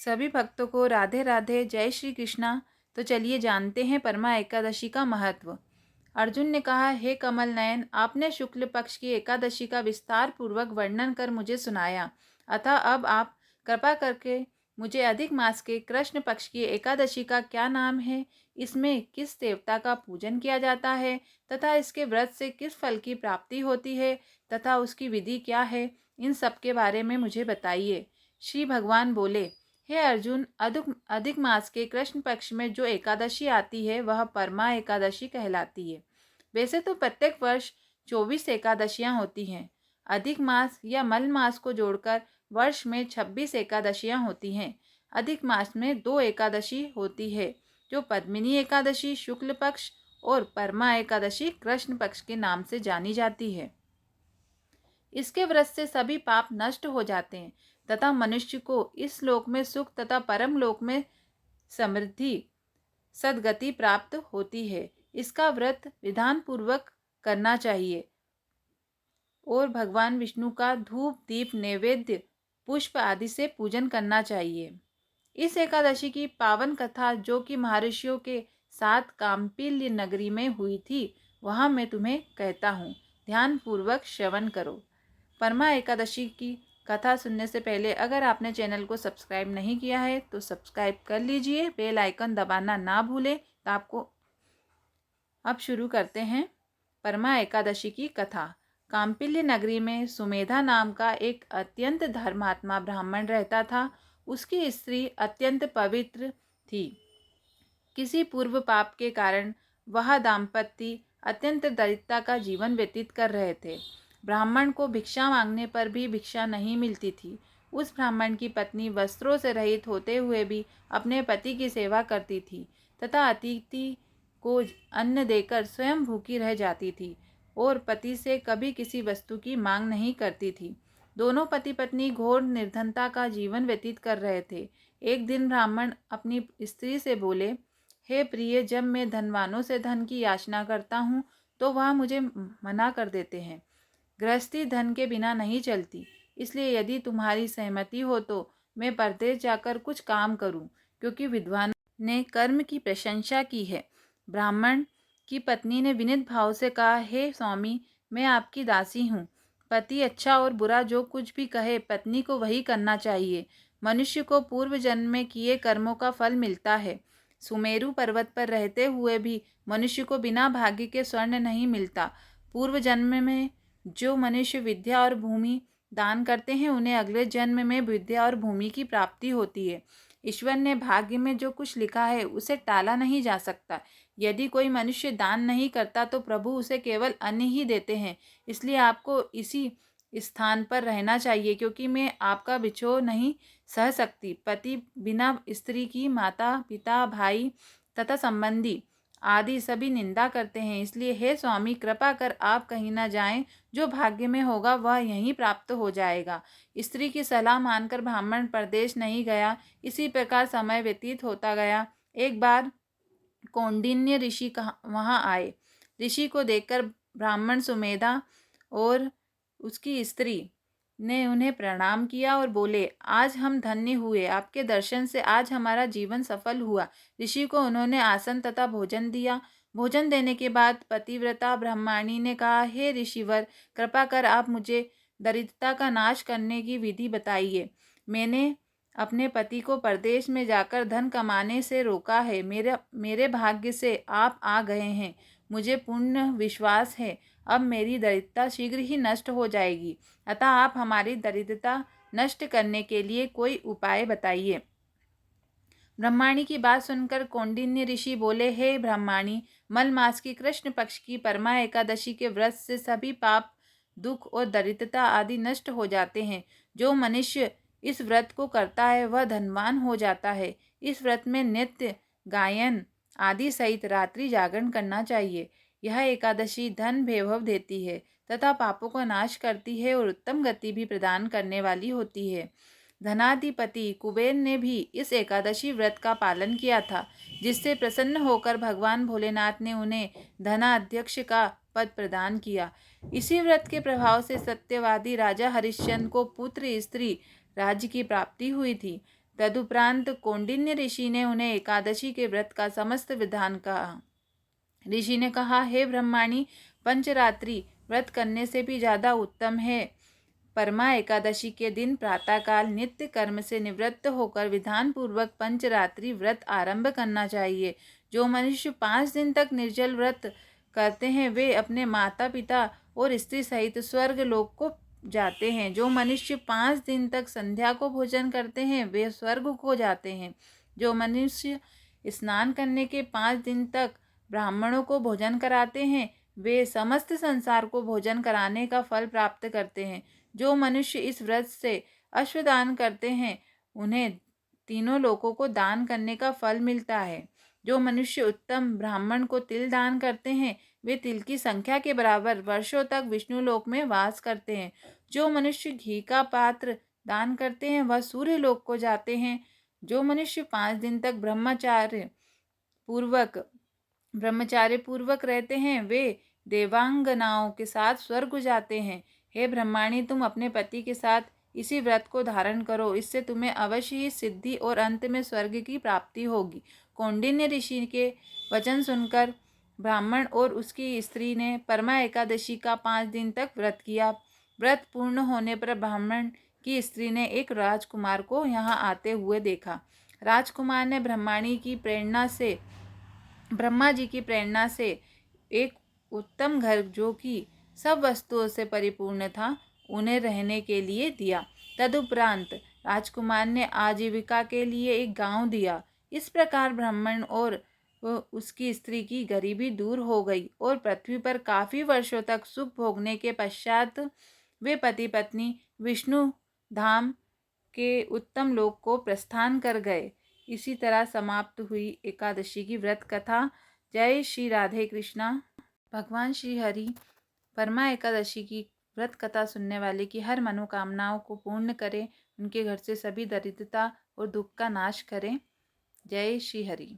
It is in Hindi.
सभी भक्तों को राधे राधे, जय श्री कृष्णा। तो चलिए जानते हैं परमा एकादशी का महत्व। अर्जुन ने कहा, हे कमल नयन, आपने शुक्ल पक्ष की एकादशी का विस्तार पूर्वक वर्णन कर मुझे सुनाया। अतः अब आप कृपा करके मुझे अधिक मास के कृष्ण पक्ष की एकादशी का क्या नाम है, इसमें किस देवता का पूजन किया जाता है तथा इसके व्रत से किस फल की प्राप्ति होती है तथा उसकी विधि क्या है, इन सब के बारे में मुझे बताइए। श्री भगवान बोले, हे अर्जुन, अधिक अधिक मास के कृष्ण पक्ष में जो एकादशी आती है वह परमा एकादशी कहलाती है। वैसे तो प्रत्येक वर्ष 24 एकादशियां होती हैं। अधिक मास या मल मास को जोड़कर वर्ष में 26 एकादशियां होती हैं। अधिक मास में 2 एकादशी होती है, जो पद्मिनी एकादशी शुक्ल पक्ष और परमा एकादशी कृष्ण पक्ष के नाम से जानी जाती है। इसके व्रत से सभी पाप नष्ट हो जाते हैं तथा मनुष्य को इस लोक में सुख तथा परम लोक में समृद्धि सद्गति प्राप्त होती है। इसका व्रत विधान पूर्वक करना चाहिए और भगवान विष्णु का धूप दीप नैवेद्य पुष्प आदि से पूजन करना चाहिए। इस एकादशी की पावन कथा जो कि महर्षियों के साथ काम्पिल्य नगरी में हुई थी, वहाँ मैं तुम्हें कहता हूँ, ध्यान पूर्वक श्रवण करो। परमा एकादशी की कथा सुनने से पहले अगर आपने चैनल को सब्सक्राइब नहीं किया है तो सब्सक्राइब कर लीजिए, बेल आइकन दबाना ना भूलें। तो आपको अब शुरू करते हैं परमा एकादशी की कथा। काम्पिल्य नगरी में सुमेधा नाम का एक अत्यंत धर्मात्मा ब्राह्मण रहता था। उसकी स्त्री अत्यंत पवित्र थी। किसी पूर्व पाप के कारण वह दाम्पत्य अत्यंत दरिद्रता का जीवन व्यतीत कर रहे थे। ब्राह्मण को भिक्षा मांगने पर भी भिक्षा नहीं मिलती थी। उस ब्राह्मण की पत्नी वस्त्रों से रहित होते हुए भी अपने पति की सेवा करती थी तथा अतिथि को अन्न देकर स्वयं भूखी रह जाती थी और पति से कभी किसी वस्तु की मांग नहीं करती थी। दोनों पति पत्नी घोर निर्धनता का जीवन व्यतीत कर रहे थे। एक दिन ब्राह्मण अपनी स्त्री से बोले, हे प्रिय, जब मैं धनवानों से धन की याचना करता हूँ तो वह मुझे मना कर देते हैं। गृहस्थी धन के बिना नहीं चलती, इसलिए यदि तुम्हारी सहमति हो तो मैं परदेश जाकर कुछ काम करूं, क्योंकि विद्वानों ने कर्म की प्रशंसा की है। ब्राह्मण की पत्नी ने विनीत भाव से कहा, हे स्वामी, मैं आपकी दासी हूँ। पति अच्छा और बुरा जो कुछ भी कहे, पत्नी को वही करना चाहिए। मनुष्य को पूर्व जन्म में किए कर्मों का फल मिलता है। सुमेरु पर्वत पर रहते हुए भी मनुष्य को बिना भाग्य के स्वर्ण नहीं मिलता। पूर्व जन्म में जो मनुष्य विद्या और भूमि दान करते हैं, उन्हें अगले जन्म में विद्या और भूमि की प्राप्ति होती है। ईश्वर ने भाग्य में जो कुछ लिखा है उसे टाला नहीं जा सकता। यदि कोई मनुष्य दान नहीं करता तो प्रभु उसे केवल अन्न ही देते हैं। इसलिए आपको इसी स्थान पर रहना चाहिए, क्योंकि मैं आपका बिछोह नहीं सह सकती। पति बिना स्त्री की माता पिता भाई तथा संबंधी आदि सभी निंदा करते हैं। इसलिए हे स्वामी, कृपा कर आप कहीं न जाएं। जो भाग्य में होगा वह यहीं प्राप्त हो जाएगा। स्त्री की सलाह मानकर ब्राह्मण परदेश नहीं गया। इसी प्रकार समय व्यतीत होता गया। एक बार कौंडिन्य ऋषि वहाँ आए। ऋषि को देखकर ब्राह्मण सुमेधा और उसकी स्त्री ने उन्हें प्रणाम किया और बोले, आज हम धन्य हुए, आपके दर्शन से आज हमारा जीवन सफल हुआ। ऋषि को उन्होंने आसन तथा भोजन दिया। भोजन देने के बाद पतिव्रता ब्रह्माणी ने कहा, हे ऋषिवर, कृपा कर आप मुझे दरिद्रता का नाश करने की विधि बताइए। मैंने अपने पति को परदेश में जाकर धन कमाने से रोका है। मेरे भाग्य से आप आ गए हैं। मुझे पूर्ण विश्वास है अब मेरी दरिद्रता शीघ्र ही नष्ट हो जाएगी। अतः आप हमारी दरिद्रता नष्ट करने के लिए कोई उपाय बताइए। ब्रह्माणी की बात सुनकर कौंडिन्य ऋषि बोले, हे ब्रह्माणी, मल मास की कृष्ण पक्ष की परमा एकादशी के व्रत से सभी पाप दुख और दरिद्रता आदि नष्ट हो जाते हैं। जो मनुष्य इस व्रत को करता है वह धनवान हो जाता है। इस व्रत में नित्य गायन आदि सहित रात्रि जागरण करना चाहिए। यह एकादशी धन वैभव देती है तथा पापों का नाश करती है और उत्तम गति भी प्रदान करने वाली होती है। धनाधिपति कुबेर ने भी इस एकादशी व्रत का पालन किया था, जिससे प्रसन्न होकर भगवान भोलेनाथ ने उन्हें धनाध्यक्ष का पद प्रदान किया। इसी व्रत के प्रभाव से सत्यवादी राजा हरिश्चंद्र को पुत्र स्त्री राज्य की प्राप्ति हुई थी। तदुपरांत कौंडिन्य ऋषि ने उन्हें एकादशी के व्रत का समस्त विधान कहा। ऋषि ने कहा, हे ब्रह्माणी, पंचरात्रि व्रत करने से भी ज़्यादा उत्तम है। परमा एकादशी के दिन प्रातःकाल नित्य कर्म से निवृत्त होकर विधान पूर्वक पंचरात्रि व्रत आरंभ करना चाहिए। जो मनुष्य 5 दिन तक निर्जल व्रत करते हैं वे अपने माता पिता और स्त्री सहित स्वर्ग लोक को जाते हैं। जो मनुष्य 5 दिन तक संध्या को भोजन करते हैं वे स्वर्ग को जाते हैं। जो मनुष्य स्नान करने के 5 दिन तक ब्राह्मणों को भोजन कराते हैं वे समस्त संसार को भोजन कराने का फल प्राप्त करते हैं। जो मनुष्य इस व्रत से अश्वदान करते हैं उन्हें तीनों लोकों को दान करने का फल मिलता है। जो मनुष्य उत्तम ब्राह्मण को तिल दान करते हैं वे तिल की संख्या के बराबर वर्षों तक विष्णु लोक में वास करते हैं। जो मनुष्य घी का पात्र दान करते हैं वह सूर्य लोक को जाते हैं। जो मनुष्य 5 दिन तक ब्रह्मचार्य पूर्वक रहते हैं वे देवांगनाओं के साथ स्वर्ग जाते हैं। हे ब्रह्माणी, तुम अपने पति के साथ इसी व्रत को धारण करो, इससे तुम्हें अवश्य ही सिद्धि और अंत में स्वर्ग की प्राप्ति होगी। कौंडिन्य ऋषि के वचन सुनकर ब्राह्मण और उसकी स्त्री ने परमा एकादशी का 5 दिन तक व्रत किया। व्रत पूर्ण होने पर ब्राह्मण की स्त्री ने एक राजकुमार को यहाँ आते हुए देखा। राजकुमार ने ब्रह्मा जी की प्रेरणा से एक उत्तम घर जो कि सब वस्तुओं से परिपूर्ण था उन्हें रहने के लिए दिया। तदुपरांत राजकुमार ने आजीविका के लिए एक गांव दिया। इस प्रकार ब्राह्मण और उसकी स्त्री की गरीबी दूर हो गई और पृथ्वी पर काफ़ी वर्षों तक सुख भोगने के पश्चात वे पति पत्नी विष्णु धाम के उत्तम लोक को प्रस्थान कर गए। इसी तरह समाप्त हुई एकादशी की व्रत कथा। जय श्री राधे कृष्णा। भगवान श्री हरि परमा एकादशी की व्रत कथा सुनने वाले की हर मनोकामनाओं को पूर्ण करें, उनके घर से सभी दरिद्रता और दुख का नाश करें। जय श्री हरि।